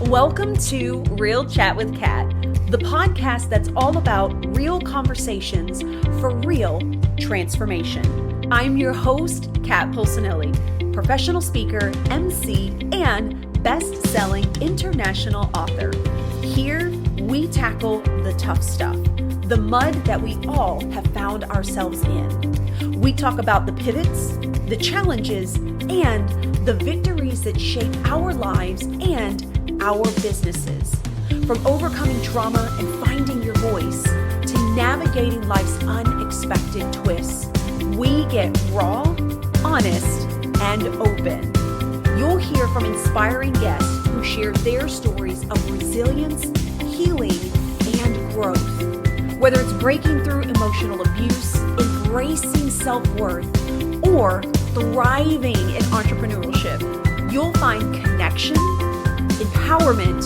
Welcome to Real Chat with Kat, the podcast that's all about real conversations for real transformation. I'm your host, Kat Pulcinelli, professional speaker, MC, and best-selling international author. Here, we tackle the tough stuff, the mud that we all have found ourselves in. We talk about the pivots, the challenges, and the victories that shape our lives and our businesses. From overcoming trauma and finding your voice to navigating life's unexpected twists, we get raw, honest, and open. You'll hear from inspiring guests who share their stories of resilience, healing, and growth. Whether it's breaking through emotional abuse, embracing self-worth, or thriving in entrepreneurship, you'll find connection, empowerment,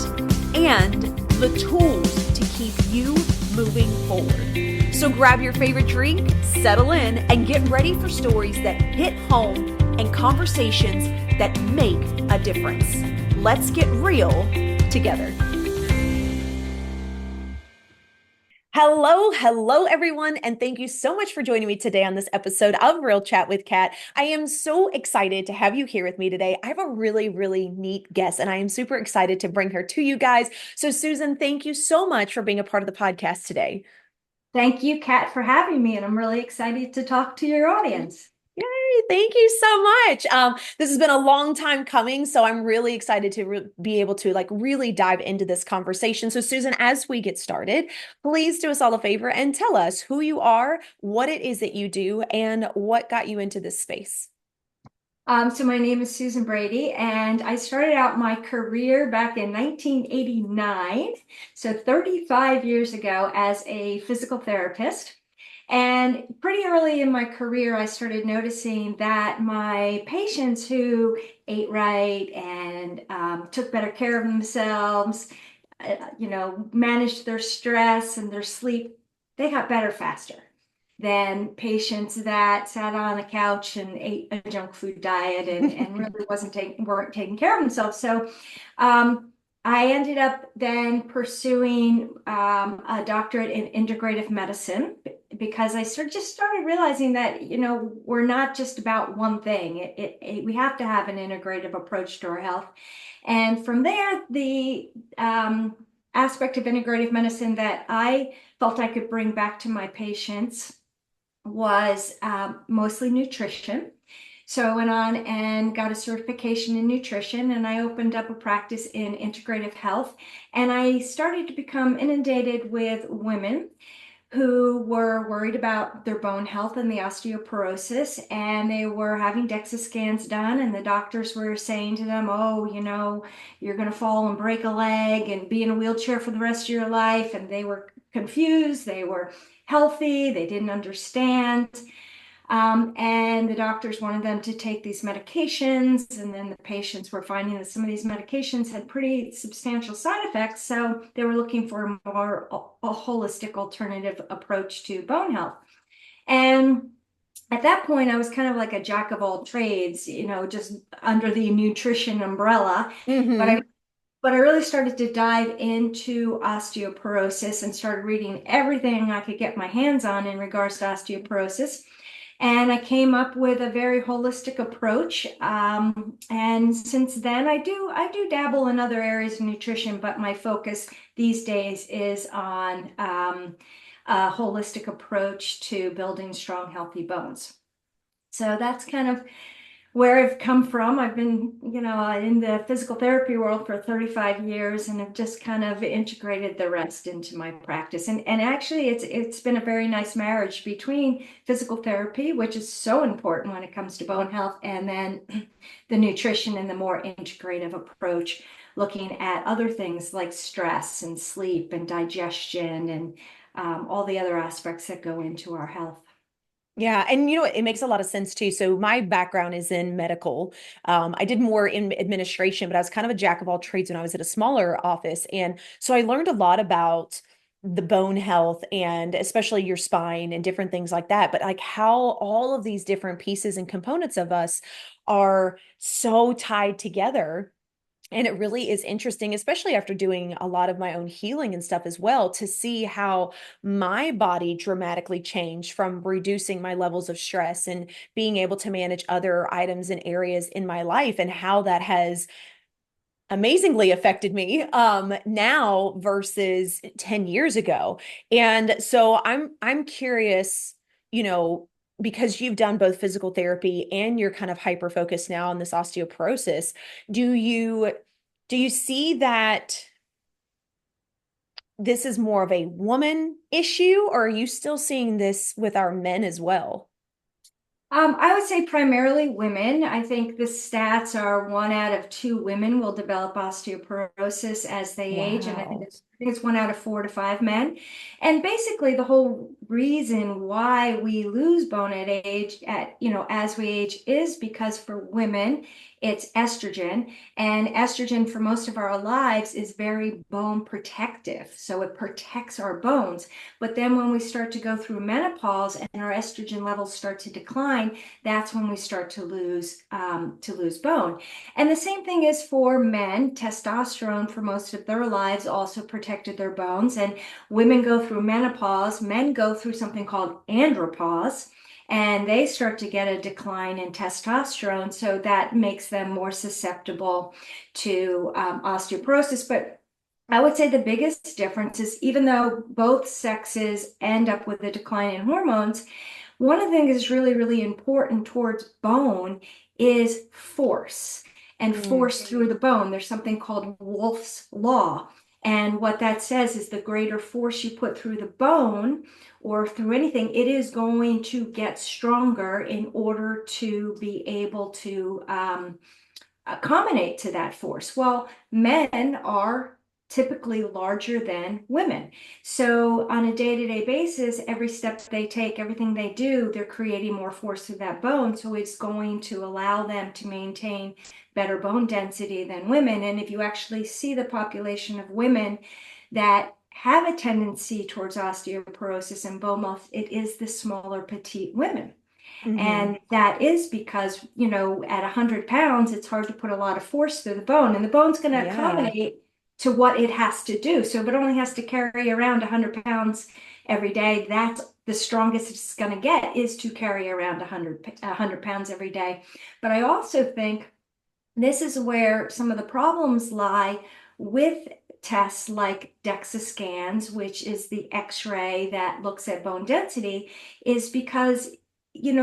and the tools to keep you moving forward. So grab your favorite drink, settle in, and get ready for stories that hit home and conversations that make a difference. Let's get real together. Hello, everyone, and thank you so much for joining me today on this episode of Real Chat with Kat. I am so excited to have you here with me today. I have a really neat guest, and I am super excited to bring her to you guys. So, Susan, thank you so much for being a part of the podcast today. Thank you, Kat, for having me, and I'm really excited to talk to your audience. Yay, thank you so much. This has been a long time coming, so I'm really excited to be able to really dive into this conversation. So, Susan, as we get started, please do us all a favor and tell us who you are, what it is that you do, and what got you into this space. So my name is Susan Brady, and I started out my career back in 1989, so 35 years ago, as a physical therapist. And pretty early in my career, I started noticing that my patients who ate right and took better care of themselves, managed their stress and their sleep, they got better faster than patients that sat on a couch and ate a junk food diet and really weren't taking care of themselves. So I ended up then pursuing a doctorate in integrative medicine because I just started realizing that, we're not just about one thing. We have to have an integrative approach to our health. And from there, the aspect of integrative medicine that I felt I could bring back to my patients was mostly nutrition. So I went on and got a certification in nutrition, and I opened up a practice in integrative health. And I started to become inundated with women who were worried about their bone health and the osteoporosis, and they were having DEXA scans done, and the doctors were saying to them, oh, you're going to fall and break a leg and be in a wheelchair for the rest of your life. And they were confused. They were healthy. They didn't understand. And the doctors wanted them to take these medications, and then the patients were finding that some of these medications had pretty substantial side effects. So they were looking for a holistic alternative approach to bone health. And at that point, I was kind of like a jack of all trades, just under the nutrition umbrella. Mm-hmm. But I really started to dive into osteoporosis and started reading everything I could get my hands on in regards to osteoporosis. And I came up with a very holistic approach. And since then, I do dabble in other areas of nutrition, but my focus these days is on a holistic approach to building strong, healthy bones. So that's kind of where I've come from. I've been, in the physical therapy world for 35 years, and I've just kind of integrated the rest into my practice. And actually, it's been a very nice marriage between physical therapy, which is so important when it comes to bone health, and then the nutrition and the more integrative approach, looking at other things like stress and sleep and digestion and all the other aspects that go into our health. Yeah. And it makes a lot of sense too. So my background is in medical. I did more in administration, but I was kind of a jack of all trades when I was at a smaller office. And so I learned a lot about the bone health and especially your spine and different things like that. But like how all of these different pieces and components of us are so tied together And it really is interesting, especially after doing a lot of my own healing and stuff as well, to see how my body dramatically changed from reducing my levels of stress and being able to manage other items and areas in my life, and how that has amazingly affected me now versus 10 years ago. And so I'm curious, you know, because you've done both physical therapy and you're kind of hyper focused now on this osteoporosis, do you do you see that this is more of a woman issue, or are you still seeing this with our men as well? I would say primarily women. I think the stats are 1 out of 2 women will develop osteoporosis as they age, and Wow. I think it's 1 out of 4 to 5 men. And basically, the whole reason why we lose bone at age, as we age, is because for women, it's estrogen, and estrogen for most of our lives is very bone protective. So it protects our bones. But then when we start to go through menopause and our estrogen levels start to decline, that's when we start to lose bone. And the same thing is for men. Testosterone for most of their lives also protected their bones. And women go through menopause. Men go through something called andropause. And they start to get a decline in testosterone, so that makes them more susceptible to osteoporosis. But I would say the biggest difference is, even though both sexes end up with a decline in hormones, one of the things that's really, really important towards bone is force, and Mm. force through the bone. There's something called Wolff's Law. And what that says is the greater force you put through the bone or through anything, it is going to get stronger in order to be able to accommodate to that force. Well, men are typically larger than women. So on a day-to-day basis, every step they take, everything they do, they're creating more force through that bone. So it's going to allow them to maintain better bone density than women. And if you actually see the population of women that have a tendency towards osteoporosis and bone loss, it is the smaller petite women. Hmm. And that is because, at 100 pounds, it's hard to put a lot of force through the bone, and the bone's going to Yeah. accommodate to what it has to do. So if it only has to carry around 100 pounds every day, that's the strongest it's going to get, is to carry around 100 pounds every day. But I also think this is where some of the problems lie with tests like DEXA scans, which is the x-ray that looks at bone density, is because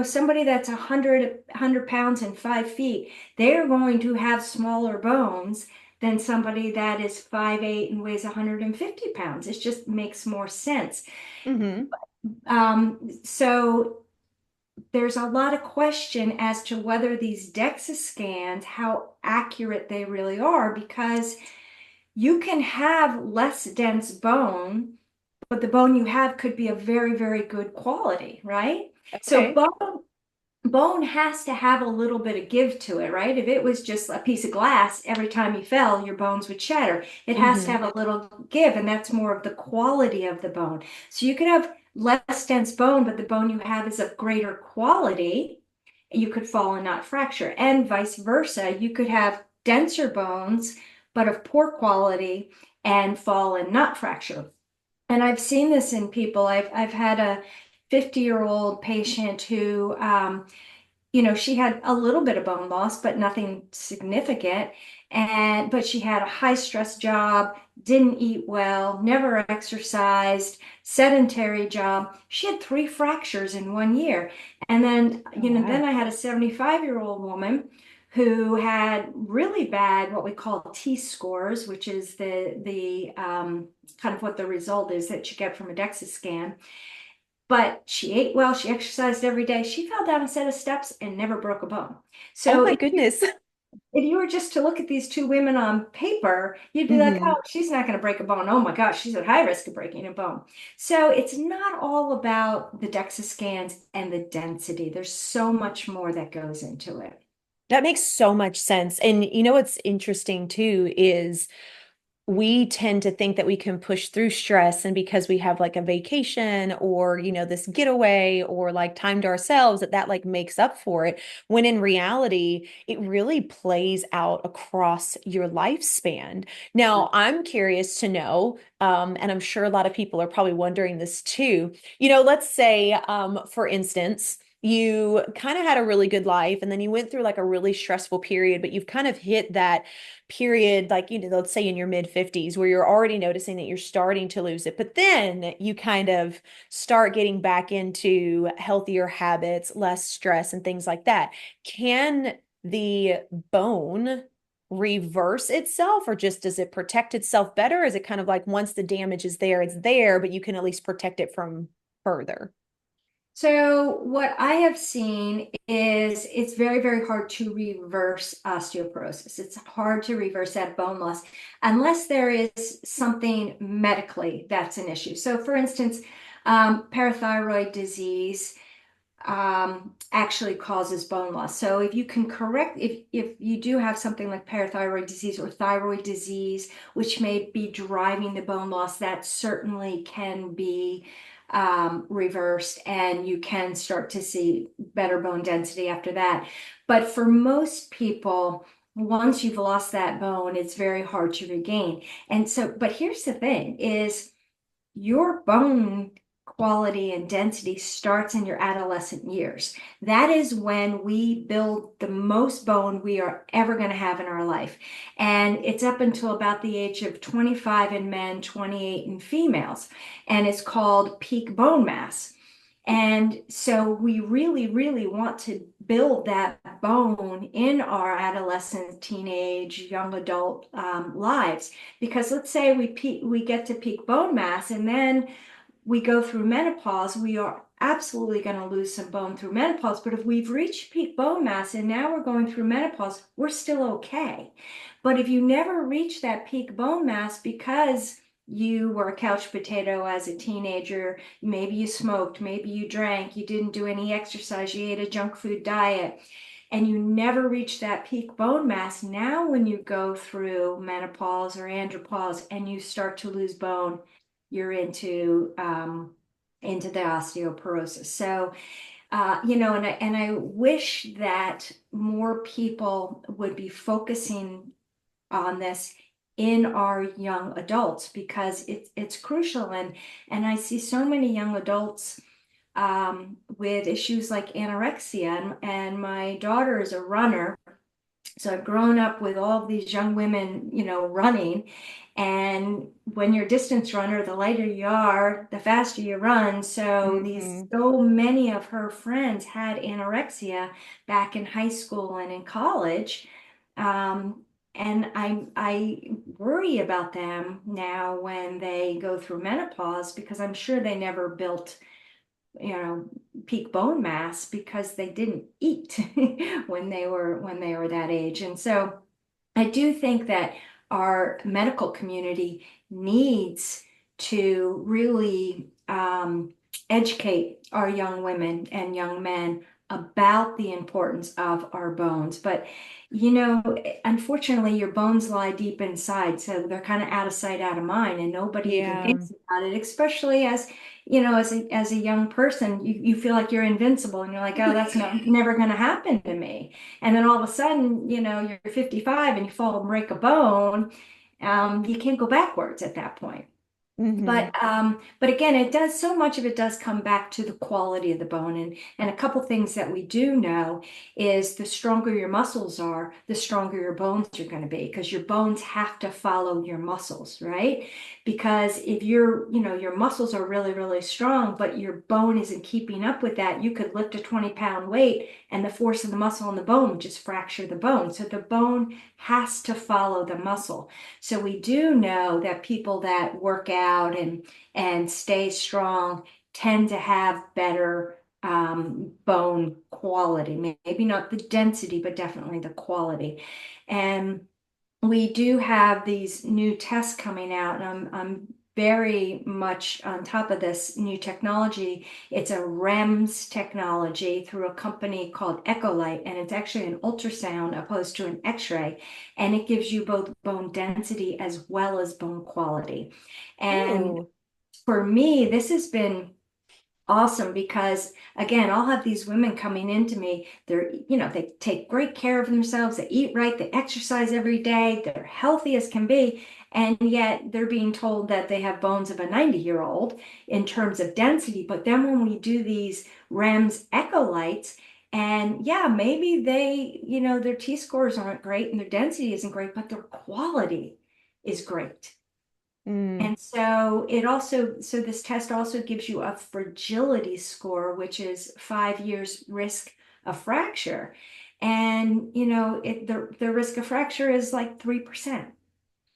somebody that's 100 pounds and 5 feet, they're going to have smaller bones than somebody that is 5'8" and weighs 150 pounds. It just makes more sense. Hmm. So there's a lot of question as to whether these DEXA scans, how accurate they really are, because you can have less dense bone, but the bone you have could be a very, very good quality, right? So Okay. bone has to have a little bit of give to it, right? If it was just a piece of glass, every time you fell, your bones would shatter. It has to Hmm. have a little give, and that's more of the quality of the bone. So you could have less dense bone, but the bone you have is of greater quality. You could fall and not fracture, and vice versa. You could have denser bones, but of poor quality, and fall and not fracture. And I've seen this in people. I've had a 50-year-old patient who she had a little bit of bone loss, but nothing significant. But she had a high stress job, didn't eat well, never exercised, sedentary job. She had 3 fractures in 1 year. And then, Oh, then wow. I had a 75-year-old woman who had really bad, what we call T scores, which is the kind of what the result is that you get from a DEXA scan. But she ate well, she exercised every day. She fell down a set of steps and never broke a bone. Oh So my goodness. if you were just to look at these 2 women on paper, you'd be like, oh, Hmm. she's not going to break a bone. Oh my gosh, she's at high risk of breaking a bone. So it's not all about the DEXA scans and the density. There's so much more that goes into it. That makes so much sense. And you know what's interesting too is we tend to think that we can push through stress, and because we have like a vacation or this getaway or like time to ourselves, that like makes up for it, when in reality it really plays out across your lifespan. Now I'm curious to know, and I'm sure a lot of people are probably wondering this too. Let's say, for instance, you kind of had a really good life and then you went through like a really stressful period, but you've kind of hit that period, like, let's say in your mid 50s, where you're already noticing that you're starting to lose it. But then you kind of start getting back into healthier habits, less stress, and things like that. Can the bone reverse itself, or just does it protect itself better? Is it kind of like once the damage is there, it's there, but you can at least protect it from further? So what I have seen is it's very, very hard to reverse osteoporosis. It's hard to reverse that bone loss unless there is something medically that's an issue. So for instance, parathyroid disease actually causes bone loss. So if you can correct, if you do have something like parathyroid disease or thyroid disease, which may be driving the bone loss, that certainly can be reversed, and you can start to see better bone density after that. But for most people, once you've lost that bone, it's very hard to regain. And so, but here's the thing is your bone quality and density starts in your adolescent years. That is when we build the most bone we are ever going to have in our life. And it's up until about the age of 25 in men, 28 in females. And it's called peak bone mass. And so we really, really want to build that bone in our adolescent, teenage, young adult lives. Because let's say we get to peak bone mass and then we go through menopause, we are absolutely going to lose some bone through menopause. But if we've reached peak bone mass and now we're going through menopause, we're still okay. But if you never reach that peak bone mass because you were a couch potato as a teenager, maybe you smoked, maybe you drank, you didn't do any exercise, you ate a junk food diet, and you never reach that peak bone mass, now when you go through menopause or andropause and you start to lose bone, you're into the osteoporosis. So and I wish that more people would be focusing on this in our young adults, because it's crucial. And I see so many young adults with issues like anorexia, and my daughter is a runner, so I've grown up with all of these young women, running. And when you're a distance runner, the lighter you are, the faster you run. So Hmm. so many of her friends had anorexia back in high school and in college. Um, and I worry about them now when they go through menopause, because I'm sure they never built you know peak bone mass because they didn't eat when they were that age. And so I do think that our medical community needs to really educate our young women and young men about the importance of our bones. But unfortunately, your bones lie deep inside, so they're kind of out of sight, out of mind, and nobody even Yeah. thinks about it, especially as a young person, you feel like you're invincible, and you're like, oh, that's never going to happen to me. And then all of a sudden, you're 55 and you fall and break a bone. You can't go backwards at that point. Hmm. But again, it does, so much of it does come back to the quality of the bone. And a couple things that we do know is the stronger your muscles are, the stronger your bones are going to be, because your bones have to follow your muscles, right? Because if your muscles are really, really strong, but your bone isn't keeping up with that, you could lift a 20-pound weight and the force of the muscle in the bone would just fracture the bone. So the bone has to follow the muscle. So we do know that people that work out and stay strong tend to have better bone quality. Maybe not the density, but definitely the quality. And we do have these new tests coming out, and I'm very much on top of this new technology. It's a REMS technology through a company called Echolight, and it's actually an ultrasound opposed to an X-ray, and it gives you both bone density as well as bone quality. And Ooh. for me, this has been awesome because again, I'll have these women coming into me. They take great care of themselves, they eat right, they exercise every day, they're healthy as can be, and yet they're being told that they have bones of a 90-year-old in terms of density. But then when we do these REMS echolights, and yeah, maybe their T-scores aren't great and their density isn't great, but their quality is great. Mm. And so this test also gives you a fragility score, which is 5 years risk of fracture. And, the risk of fracture is like 3%.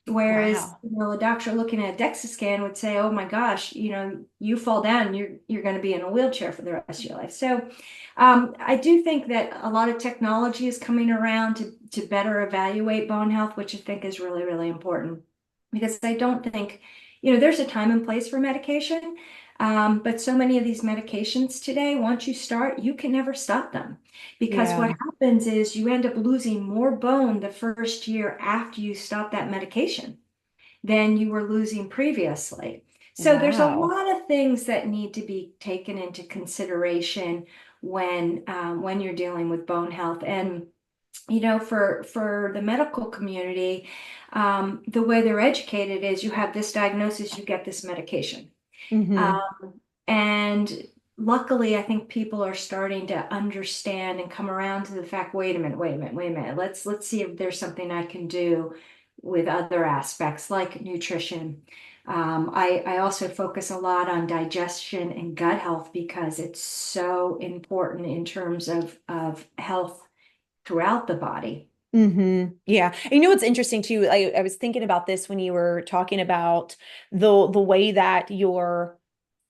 Whereas, Wow. a doctor looking at a DEXA scan would say, oh my gosh, you fall down, you're going to be in a wheelchair for the rest of your life. So I do think that a lot of technology is coming around to better evaluate bone health, which I think is really, really important. Because I don't think, there's a time and place for medication. But so many of these medications today, once you start, you can never stop them. Because what Yeah. happens is you end up losing more bone the first year after you stop that medication than you were losing previously. So there's a Wow. lot of things that need to be taken into consideration when you're dealing with bone health. And for the medical community, the way they're educated is you have this diagnosis, you get this medication. Hmm. And luckily, I think people are starting to understand and come around to the fact, wait a minute, wait a minute, wait a minute. Let's see if there's something I can do with other aspects like nutrition. I also focus a lot on digestion and gut health because it's so important in terms of health throughout the body. Yeah. And you know what's interesting too? I was thinking about this when you were talking about the way that your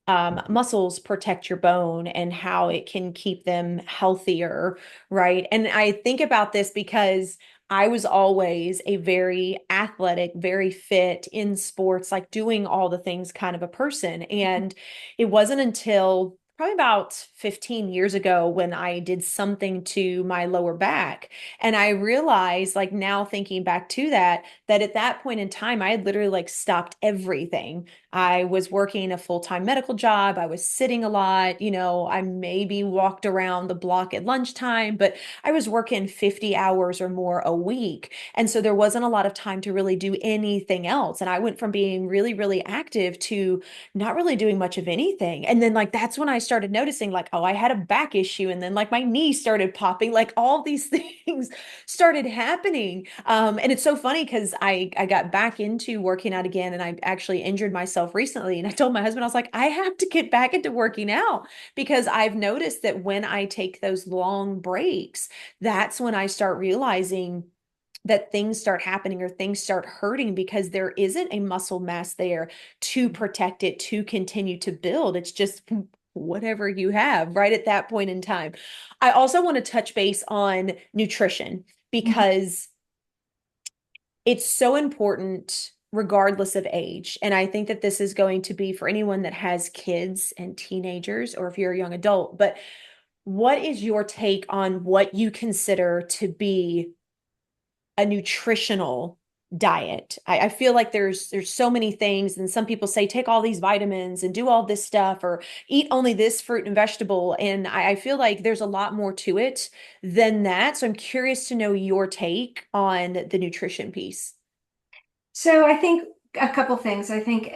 muscles protect your bone and how it can keep them healthier, right? And I think about this because I was always a very athletic, very fit in sports, like doing all the things kind of a person. And it wasn't until probably about 15 years ago when I did something to my lower back. And I realized, like now thinking back to that, that at that point in time, I had literally like stopped everything. I was working a full-time medical job. I was sitting a lot. I maybe walked around the block at lunchtime, but I was working 50 hours or more a week. And so there wasn't a lot of time to really do anything else. And I went from being really, really active to not really doing much of anything. And then, like, that's when I started noticing, like, oh, I had a back issue. And then, like, my knee started popping, like, all these things started happening. And it's so funny because I got back into working out again and I actually injured myself recently. And I told my husband, I was like, I have to get back into working out because I've noticed that when I take those long breaks, that's when I start realizing that things start happening or things start hurting because there isn't a muscle mass there to protect it, to continue to build. It's just whatever you have right at that point in time. I also want to touch base on nutrition because it's so important regardless of age. And I think that this is going to be for anyone that has kids and teenagers, or if you're a young adult. But what is your take on what you consider to be a nutritional diet? I feel like there's so many things, and some people say take all these vitamins and do all this stuff or eat only this fruit and vegetable. And I feel like there's a lot more to it than that. So I'm curious to know your take on the nutrition piece. So I think a couple things. I think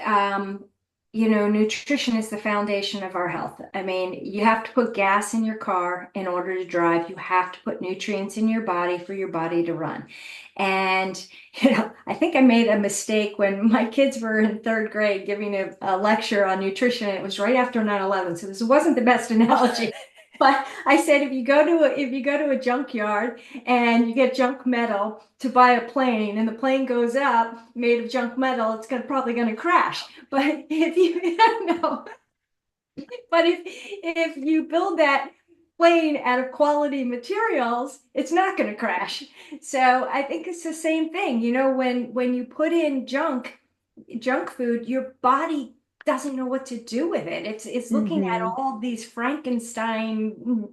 nutrition is the foundation of our health. I mean, you have to put gas in your car in order to drive. You have to put nutrients in your body for your body to run. And I think I made a mistake when my kids were in third grade giving a lecture on nutrition. It was right after 9/11, so this wasn't the best analogy. But I said if you go to a junkyard and you get junk metal to buy a plane and the plane goes up made of junk metal, it's probably going to crash. But if you no, but if you build that plane out of quality materials, it's not going to crash. So I think it's the same thing. When you put in junk, junk food, your body doesn't know what to do with it. It's looking at Mm-hmm. all these Frankenstein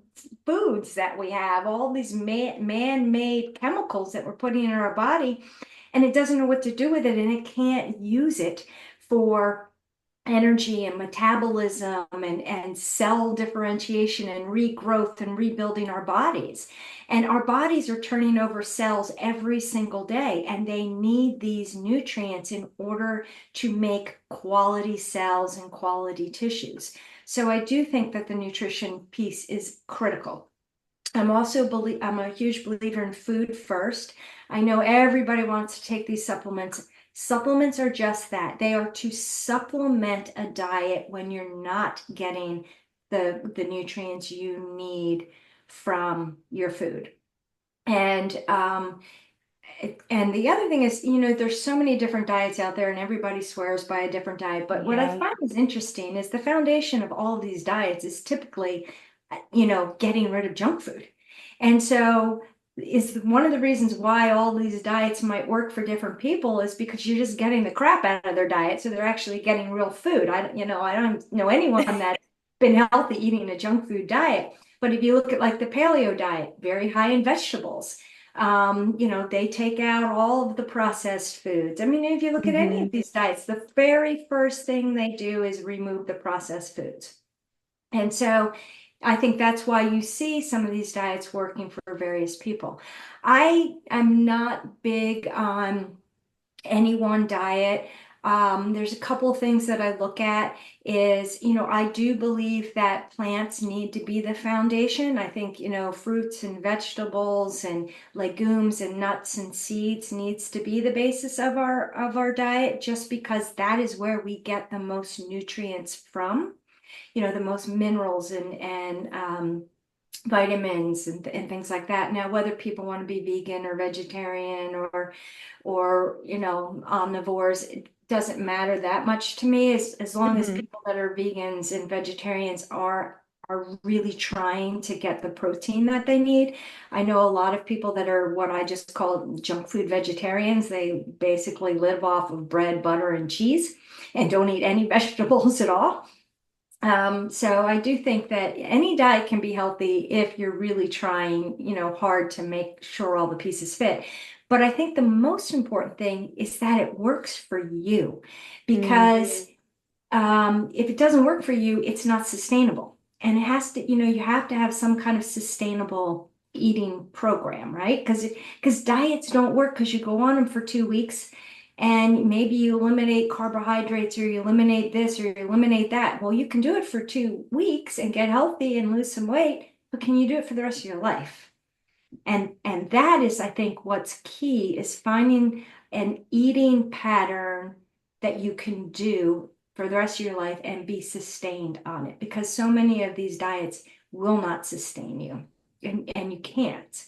foods that we have, all these man-made chemicals that we're putting in our body, and it doesn't know what to do with it, and it can't use it for energy and metabolism and cell differentiation and regrowth and rebuilding our bodies. And our bodies are turning over cells every single day, and they need these nutrients in order to make quality cells and quality tissues. So I do think that the nutrition piece is critical. I'm a huge believer in food first. I know everybody wants to take these supplements. Supplements are just that. They are to supplement a diet when you're not getting the nutrients you need from your food. And and the other thing is, there's so many different diets out there and everybody swears by a different diet. But what I Yeah. find is interesting is the foundation of all of these diets is typically, getting rid of junk food. And so is one of the reasons why all these diets might work for different people is because you're just getting the crap out of their diet. So they're actually getting real food. I don't know anyone that's been healthy eating a junk food diet. But if you look at like the paleo diet, very high in vegetables. They take out all of the processed foods. I mean, if you look at any of Mm-hmm. these diets, the very first thing they do is remove the processed foods. And so I think that's why you see some of these diets working for various people. I am not big on any one diet. There's a couple of things that I look at is, I do believe that plants need to be the foundation. I think, fruits and vegetables and legumes and nuts and seeds needs to be the basis of our diet, just because that is where we get the most nutrients from, the most minerals and vitamins and things like that. Now, whether people want to be vegan or vegetarian or omnivores, it doesn't matter that much to me as long as Mm-hmm. people that are vegans and vegetarians are really trying to get the protein that they need. I know a lot of people that are what I just call junk food vegetarians. They basically live off of bread, butter, and cheese and don't eat any vegetables at all. So I do think that any diet can be healthy if you're really trying, hard to make sure all the pieces fit. But I think the most important thing is that it works for you, because if it doesn't work for you, it's not sustainable. And it has to, you have to have some kind of sustainable eating program, right? Because diets don't work because you go on them for 2 weeks and maybe you eliminate carbohydrates or you eliminate this or you eliminate that. Well, you can do it for 2 weeks and get healthy and lose some weight, but can you do it for the rest of your life? And that is, I think, what's key is finding an eating pattern that you can do for the rest of your life and be sustained on it, because so many of these diets will not sustain you, and you can't.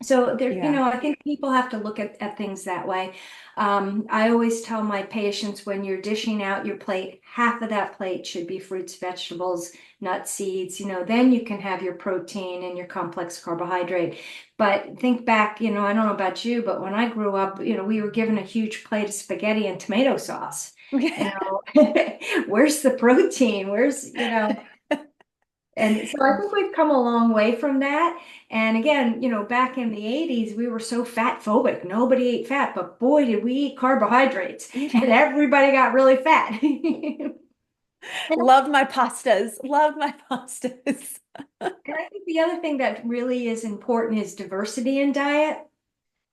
So there, Yeah. I think people have to look at things that way. I always tell my patients when you're dishing out your plate, half of that plate should be fruits, vegetables, nuts, seeds, then you can have your protein and your complex carbohydrate. But think back, I don't know about you, but when I grew up, we were given a huge plate of spaghetti and tomato sauce. You know, where's the protein? And so I think we've come a long way from that. And again, back in the 80s, we were so fat phobic. Nobody ate fat, but boy, did we eat carbohydrates, and everybody got really fat. Love my pastas. Love my pastas. And I think the other thing that really is important is diversity in diet.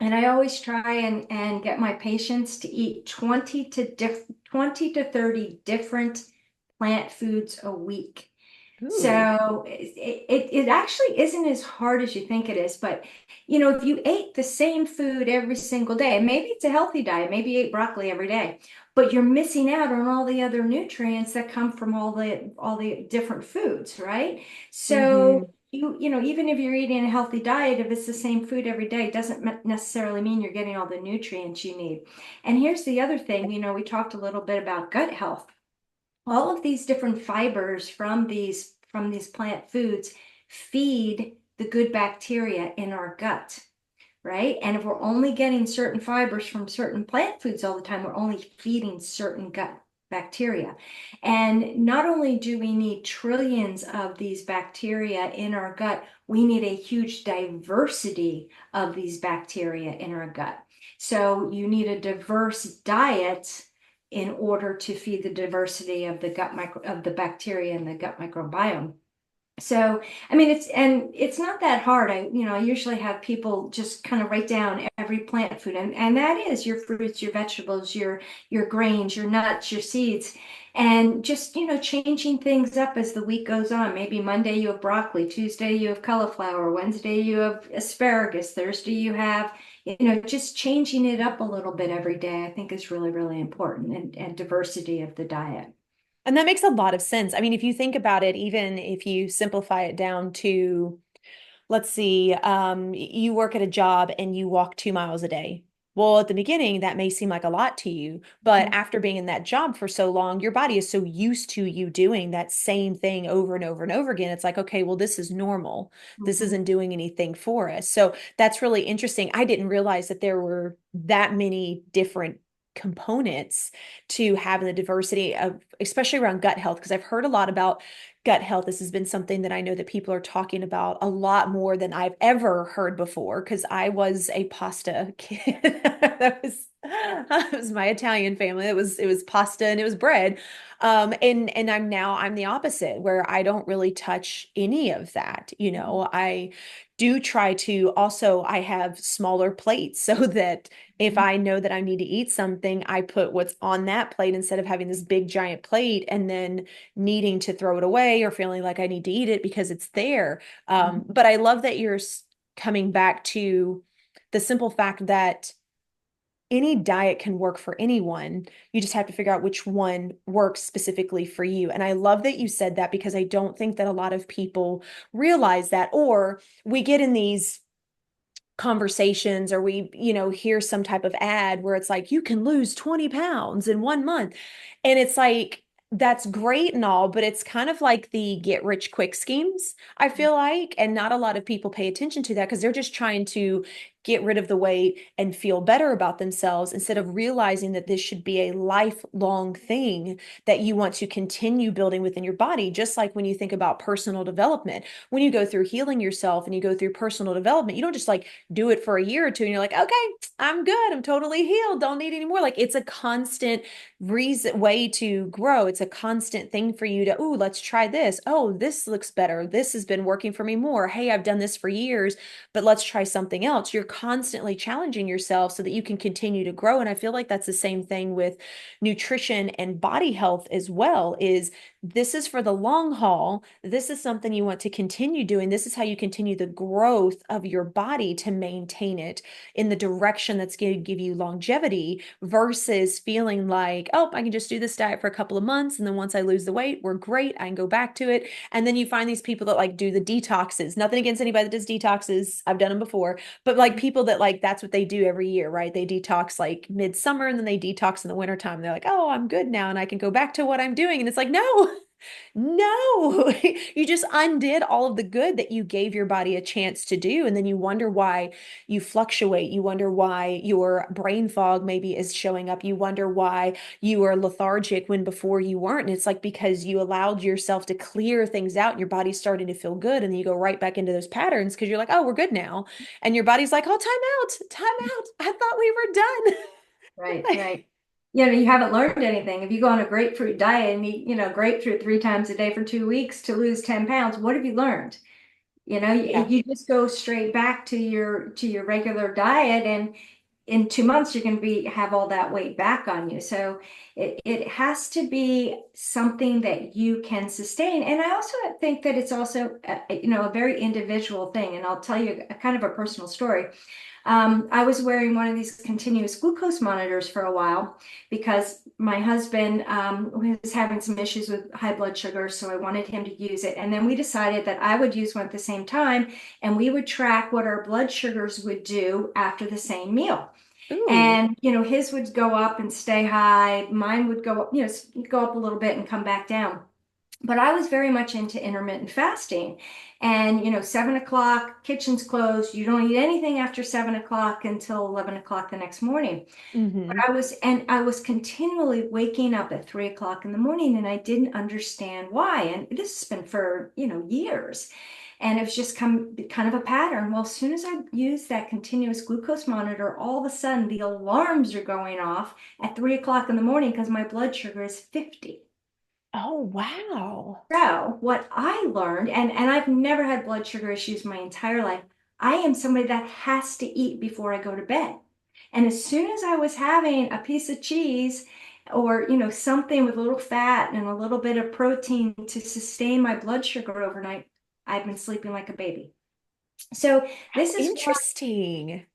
And I always try and get my patients to eat 20 to 30 different plant foods a week. Ooh. So it actually isn't as hard as you think it is. But, if you ate the same food every single day, and maybe it's a healthy diet, maybe you ate broccoli every day, but you're missing out on all the other nutrients that come from all the different foods, right? Mm-hmm. So even if you're eating a healthy diet, if it's the same food every day, it doesn't necessarily mean you're getting all the nutrients you need. And here's the other thing, we talked a little bit about gut health. All of these different fibers from these plant foods feed the good bacteria in our gut. right? And if we're only getting certain fibers from certain plant foods all the time, we're only feeding certain gut bacteria. And not only do we need trillions of these bacteria in our gut, we need a huge diversity of these bacteria in our gut. So you need a diverse diet in order to feed the diversity of the bacteria in the gut microbiome. So, I mean, it's not that hard. I usually have people just kind of write down every plant food, and that is your fruits, your vegetables, your grains, your nuts, your seeds, and just, changing things up as the week goes on. Maybe Monday you have broccoli, Tuesday you have cauliflower, Wednesday you have asparagus, Thursday you have, just changing it up a little bit every day, I think is really, really important, and diversity of the diet. And that makes a lot of sense. I mean, if you think about it, even if you simplify it down to, let's see, you work at a job and you walk 2 miles a day. Well, at the beginning, that may seem like a lot to you, but after being in that job for so long, your body is so used to you doing that same thing over and over and over again. It's like, okay, well, this is normal. This Mhm. isn't doing anything for us. So that's really interesting. I didn't realize that there were that many different components to having the diversity of, especially around gut health, because I've heard a lot about gut health. This has been something that I know that people are talking about a lot more than I've ever heard before, because I was a pasta kid. That was my Italian family. It was pasta and it was bread. And I'm the opposite, where I don't really touch any of that. I do try to also, I have smaller plates so that if I know that I need to eat something, I put what's on that plate instead of having this big giant plate and then needing to throw it away or feeling like I need to eat it because it's there. But I love that you're coming back to the simple fact that any diet can work for anyone. You just have to figure out which one works specifically for you. And I love that you said that, because I don't think that a lot of people realize that, or we get in these conversations, or we hear some type of ad where it's like you can lose 20 pounds in 1 month, and it's like that's great and all, but it's kind of like the get rich quick schemes, I feel like, and not a lot of people pay attention to that because they're just trying to get rid of the weight and feel better about themselves, instead of realizing that this should be a lifelong thing that you want to continue building within your body. Just like when you think about personal development, when you go through healing yourself and you go through personal development, you don't just like do it for a year or two and you're like, okay, I'm good, I'm totally healed, don't need any more. Like, it's a constant way to grow. It's a constant thing for you to, oh, let's try this. Oh, this looks better, this has been working for me more. Hey, I've done this for years, but let's try something else. You're constantly challenging yourself so that you can continue to grow. And I feel like that's the same thing with nutrition and body health as well. Is this is for the long haul. This is something you want to continue doing. This is how you continue the growth of your body to maintain it in the direction that's going to give you longevity, versus feeling like, oh, I can just do this diet for a couple of months, and then once I lose the weight, we're great, I can go back to it. And then you find these people that like do the detoxes. Nothing against anybody that does detoxes. I've done them before, but like people that like that's what they do every year, right? They detox like midsummer and then they detox in the wintertime. They're like, oh, I'm good now and I can go back to what I'm doing. And it's like, no, no, you just undid all of the good that you gave your body a chance to do. And then you wonder why you fluctuate. You wonder why your brain fog maybe is showing up. You wonder why you are lethargic when before you weren't. And it's like because you allowed yourself to clear things out and your body's starting to feel good. And then you go right back into those patterns because you're like, oh, we're good now. And your body's like, oh, time out, time out. I thought we were done. Right, right. You haven't learned anything. If you go on a grapefruit diet and eat, grapefruit 3 times a day for 2 weeks to lose 10 pounds, what have you learned? Yeah. You just go straight back to your regular diet, and in 2 months you're going to be have all that weight back on you. So it has to be something that you can sustain. And I also think that it's also a very individual thing. And I'll tell you a kind of a personal story. I was wearing one of these continuous glucose monitors for a while because my husband was having some issues with high blood sugar, so I wanted him to use it. And then we decided that I would use one at the same time, and we would track what our blood sugars would do after the same meal. Ooh. And his would go up and stay high, mine would go up, go up a little bit and come back down. But I was very much into intermittent fasting. And, 7 o'clock, kitchen's closed. You don't eat anything after 7 o'clock until 11 o'clock the next morning. But Hmm. I was continually waking up at 3 o'clock in the morning, and I didn't understand why. And this has been for, years. And it was just kind of a pattern. Well, as soon as I use that continuous glucose monitor, all of a sudden the alarms are going off at 3 o'clock in the morning because my blood sugar is 50. Oh, wow. So what I learned, and I've never had blood sugar issues my entire life, I am somebody that has to eat before I go to bed. And as soon as I was having a piece of cheese or, something with a little fat and a little bit of protein to sustain my blood sugar overnight, I've been sleeping like a baby. So How this is interesting.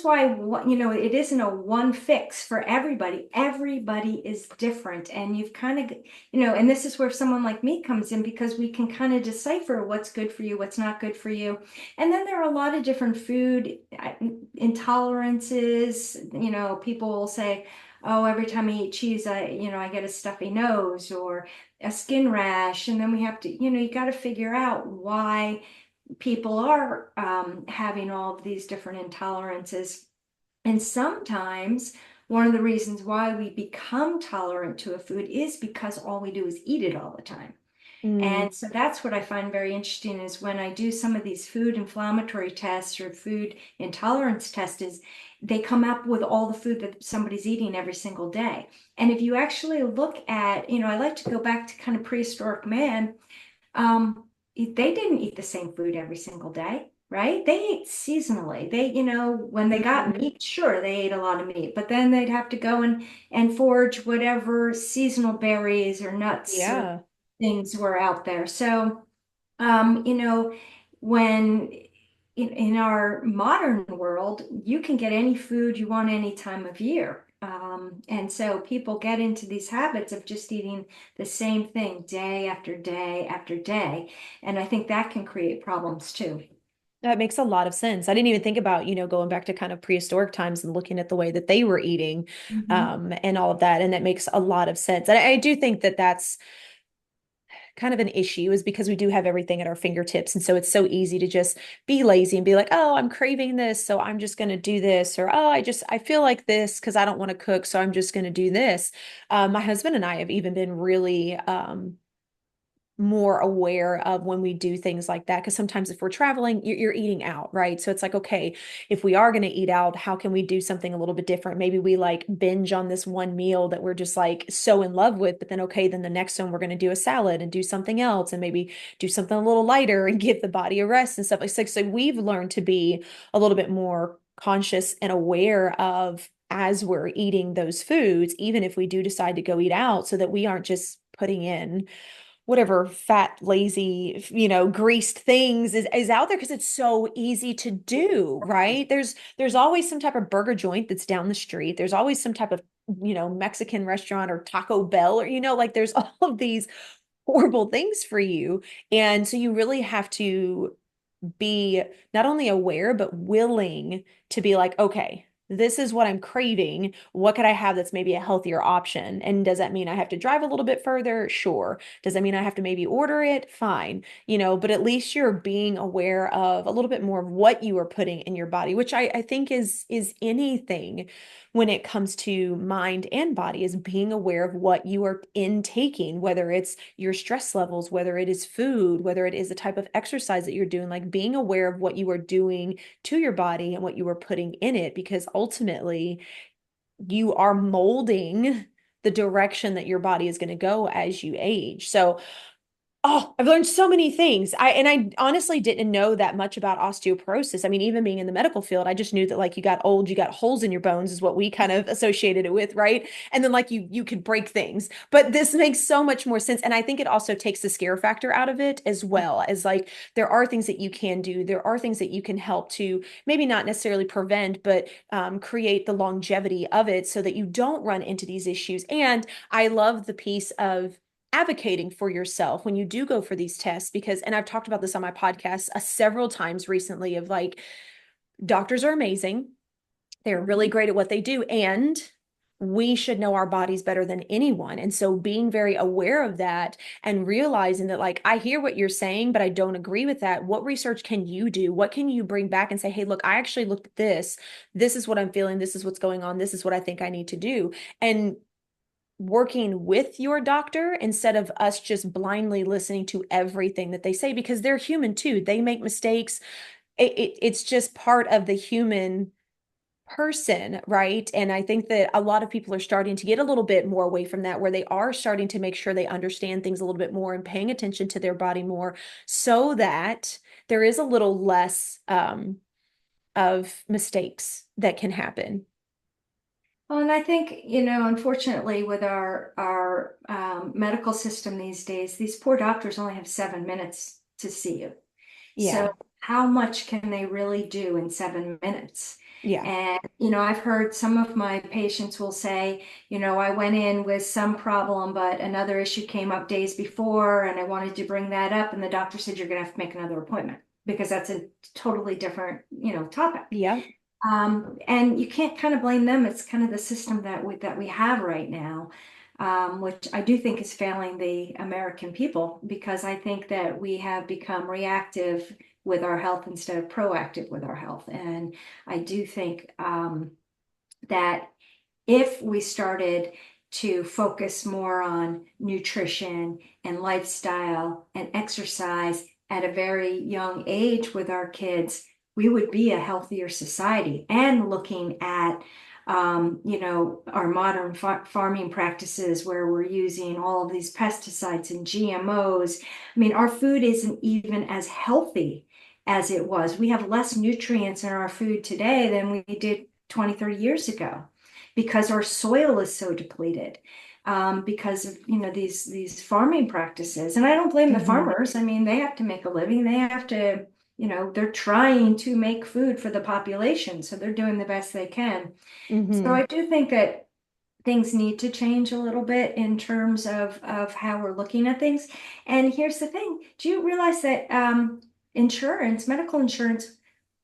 why, it isn't a one fix for everybody. Everybody is different. And you've kind of, and this is where someone like me comes in because we can kind of decipher what's good for you, what's not good for you. And then there are a lot of different food intolerances. People will say, oh, every time I eat cheese, I get a stuffy nose or a skin rash. And then we have to, you got to figure out why people are having all of these different intolerances. And sometimes one of the reasons why we become tolerant to a food is because all we do is eat it all the time. Mm, And so that's what I find very interesting is when I do some of these food inflammatory tests or food intolerance tests, is they come up with all the food that somebody's eating every single day. And if you actually look at, I like to go back to kind of prehistoric man. They didn't eat the same food every single day, right? They ate seasonally. When they got mhm. meat, sure, they ate a lot of meat, but then they'd have to go and forage whatever seasonal berries or nuts or Yeah. things were out there. So, um, you know, when in our modern world, you can get any food you want any time of year. And so people get into these habits of just eating the same thing day after day after day. And I think that can create problems too. That makes a lot of sense. I didn't even think about, going back to kind of prehistoric times and looking at the way that they were eating, Mhm. and all of that. And that makes a lot of sense. And I do think that that's kind of an issue is because we do have everything at our fingertips. And so it's so easy to just be lazy and be like, oh, I'm craving this. So I'm just going to do this. Or, oh, I feel like this because I don't want to cook. So I'm just going to do this. My husband and I have even been really, more aware of when we do things like that. Because sometimes if we're traveling, you're eating out, right? So it's like, okay, if we are going to eat out, how can we do something a little bit different? Maybe we like binge on this one meal that we're just like so in love with, but then, okay, then the next one we're going to do a salad and do something else and maybe do something a little lighter and give the body a rest and stuff like that. So we've learned to be a little bit more conscious and aware of as we're eating those foods, even if we do decide to go eat out, so that we aren't just putting in whatever fat, lazy, greased things is out there because it's so easy to do, right? There's always some type of burger joint that's down the street. There's always some type of, Mexican restaurant or Taco Bell or, like there's all of these horrible things for you. And so you really have to be not only aware, but willing to be like, okay, this is what I'm craving. What could I have that's maybe a healthier option? And does that mean I have to drive a little bit further? Sure. Does that mean I have to maybe order it? Fine. But at least you're being aware of a little bit more of what you are putting in your body, which I think is anything when it comes to mind and body, is being aware of what you are intaking, whether it's your stress levels, whether it is food, whether it is the type of exercise that you're doing, like being aware of what you are doing to your body and what you are putting in it, because ultimately you are molding the direction that your body is going to go as you age. So oh, I've learned so many things. I honestly didn't know that much about osteoporosis. I mean, even being in the medical field, I just knew that like you got old, you got holes in your bones is what we kind of associated it with, right? And then like you could break things. But this makes so much more sense. And I think it also takes the scare factor out of it as well, as like there are things that you can do. There are things that you can help to maybe not necessarily prevent, but create the longevity of it so that you don't run into these issues. And I love the piece of advocating for yourself when you do go for these tests, because and I've talked about this on my podcast several times recently, of like doctors are amazing, they're really great at what they do, and we should know our bodies better than anyone. And so being very aware of that and realizing that, like, I hear what you're saying, but I don't agree with that. What research can you do? What can you bring back and say, hey, look, I actually looked at this. This is what I'm feeling. This is what's going on. This is what I think I need to do. And working with your doctor instead of us just blindly listening to everything that they say, because they're human too. They make mistakes. It's just part of the human person, right? And I think that a lot of people are starting to get a little bit more away from that, where they are starting to make sure they understand things a little bit more and paying attention to their body more, so that there is a little less of mistakes that can happen. Well, and I think, you know, unfortunately, with our medical system these days, these poor doctors only have 7 minutes to see you. So Yeah. how much can they really do in 7 minutes? Yeah. And, you know, I've heard some of my patients will say, you know, I went in with some problem, but another issue came up days before, and I wanted to bring that up. And the doctor said, you're going to have to make another appointment because that's a totally different, you know, topic. Yeah. And you can't kind of blame them. It's kind of the system that we have right now, which I do think is failing the American people, because I think that we have become reactive with our health instead of proactive with our health. And I do think that if we started to focus more on nutrition and lifestyle and exercise at a very young age with our kids, we would be a healthier society. And looking at you know, our modern farming practices where we're using all of these pesticides and GMOs. I mean, our food isn't even as healthy as it was. We have less nutrients in our food today than we did 20, 30 years ago, because our soil is so depleted, because of, you know, these farming practices. And I don't blame the Hmm. farmers. I mean, they have to make a living. They have to, you know, they're trying to make food for the population, so they're doing the best they can. So Hmm. I do think that things need to change a little bit in terms of how we're looking at things. And here's the thing: do you realize that insurance, medical insurance,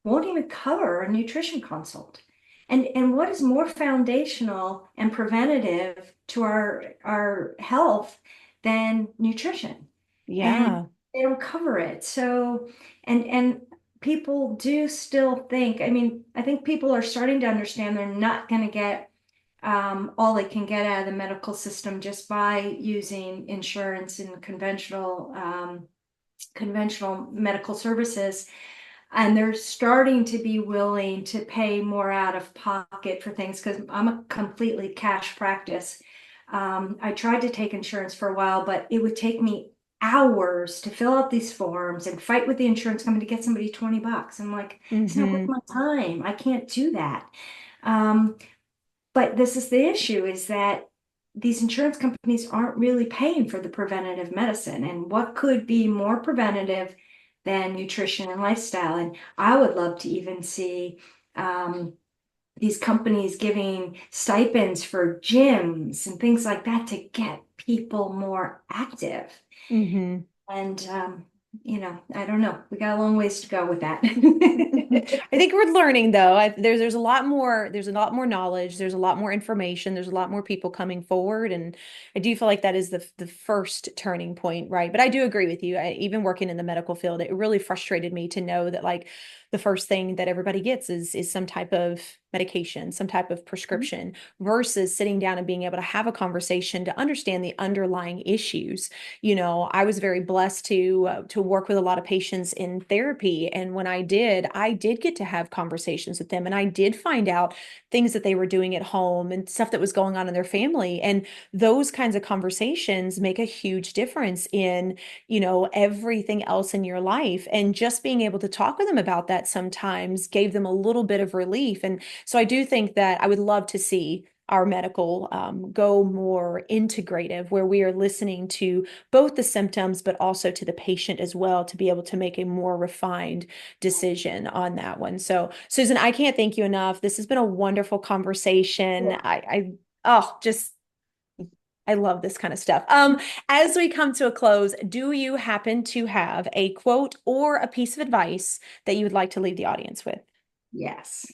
won't even cover a nutrition consult? And what is more foundational and preventative to our health than nutrition? And Yeah. they don't cover it. So, and people do still think, I mean, I think people are starting to understand they're not going to get all they can get out of the medical system just by using insurance and conventional medical services. And they're starting to be willing to pay more out of pocket for things, because I'm a completely cash practice. I tried to take insurance for a while, but it would take me hours to fill out these forms and fight with the insurance company to get somebody $20. I'm like, it's not worth Hmm. my time. I can't do that. Um, but this is the issue, is that these insurance companies aren't really paying for the preventative medicine. And what could be more preventative than nutrition and lifestyle? And I would love to even see these companies giving stipends for gyms and things like that to get people more active. Hmm. And, you know, I don't know. We got a long ways to go with that. I think we're learning though. There's a lot more, there's a lot more knowledge, there's a lot more information, there's a lot more people coming forward, and I do feel like that is the first turning point, right? But I do agree with you. Even working in the medical field, it really frustrated me to know that, like, the first thing that everybody gets is some type of medication, some type of prescription, versus sitting down and being able to have a conversation to understand the underlying issues. You know, I was very blessed to work with a lot of patients in therapy, and when I did get to have conversations with them, and I did find out things that they were doing at home and stuff that was going on in their family. And those kinds of conversations make a huge difference in, you know, everything else in your life. And just being able to talk with them about that sometimes gave them a little bit of relief. And so I do think that I would love to see our medical go more integrative, where we are listening to both the symptoms, but also to the patient as well, to be able to make a more refined decision on that one. So, Susan, I can't thank you enough. This has been a wonderful conversation. Yeah. Oh, just, I love this kind of stuff. As we come to a close, do you happen to have a quote or a piece of advice that you would like to leave the audience with? Yes.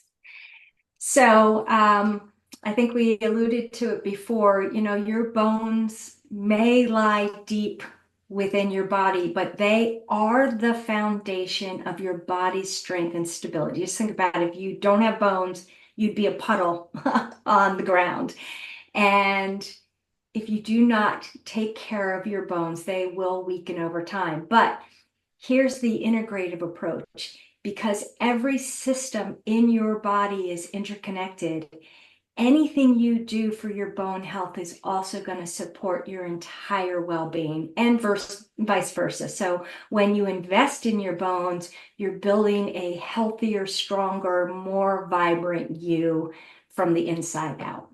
So I think we alluded to it before, your bones may lie deep within your body, but they are the foundation of your body's strength and stability. Just think about it. If you don't have bones, you'd be a puddle on the ground. And if you do not take care of your bones, they will weaken over time. But here's the integrative approach. Because every system in your body is interconnected, anything you do for your bone health is also going to support your entire well-being, and vice versa. So when you invest in your bones, you're building a healthier, stronger, more vibrant you from the inside out.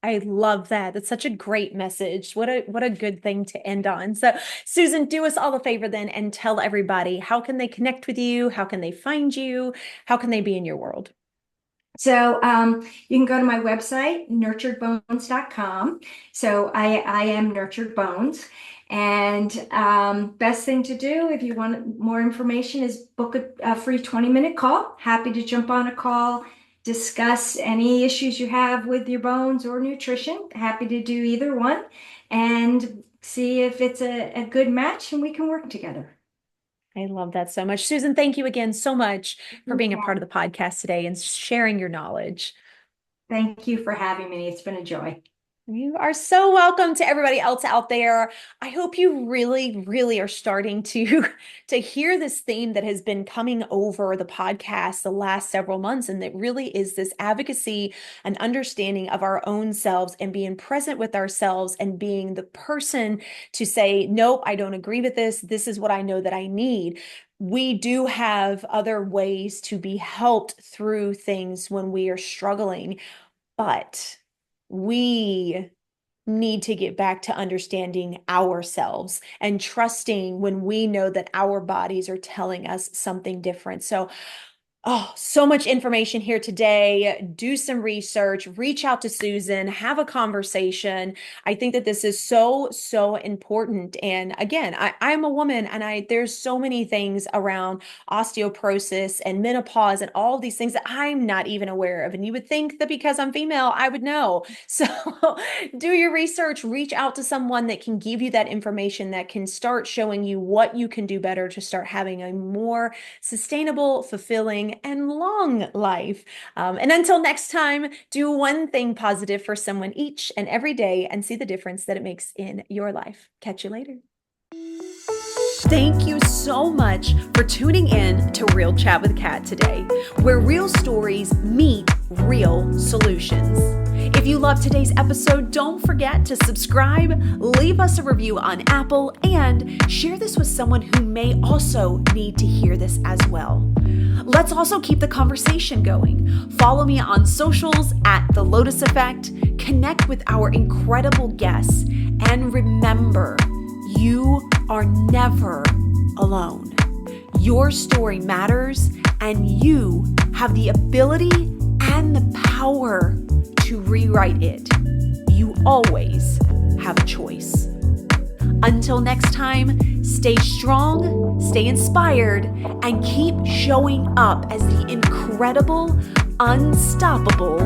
I love that. That's such a great message. What a good thing to end on. So, Susan, do us all a favor then and tell everybody, how can they connect with you? How can they find you? How can they be in your world? So you can go to my website, nurturedbones.com. So I am Nurtured Bones. And best thing to do if you want more information is book a free 20-minute call. Happy to jump on a call, discuss any issues you have with your bones or nutrition. Happy to do either one and see if it's a good match and we can work together. I love that so much. Susan, thank you again so much for being a part of the podcast today and sharing your knowledge. Thank you for having me. It's been a joy. You are so welcome to everybody else out there. I hope you really, really are starting to hear this theme that has been coming over the podcast the last several months, and that really is this advocacy and understanding of our own selves and being present with ourselves and being the person to say, nope, I don't agree with this. This is what I know that I need. We do have other ways to be helped through things when we are struggling, but we need to get back to understanding ourselves and trusting when we know that our bodies are telling us something different. So, so much information here today. Do some research, reach out to Susan, have a conversation. I think that this is so, so important. And again, I'm a woman and there's so many things around osteoporosis and menopause and all these things that I'm not even aware of. And you would think that because I'm female, I would know. So do your research, reach out to someone that can give you that information, that can start showing you what you can do better to start having a more sustainable, fulfilling, and long life. And until next time, do one thing positive for someone each and every day and see the difference that it makes in your life. Catch you later. Thank you so much for tuning in to Real Chat with Kat today, where real stories meet real solutions. If you love today's episode, don't forget to subscribe, leave us a review on Apple, and share this with someone who may also need to hear this as well. Let's also keep the conversation going. Follow me on socials at The Lotus Effect, connect with our incredible guests, and remember, you are never alone. Your story matters, and you have the ability and the power to rewrite it. You always have a choice. Until next time, stay strong, stay inspired, and keep showing up as the incredible, unstoppable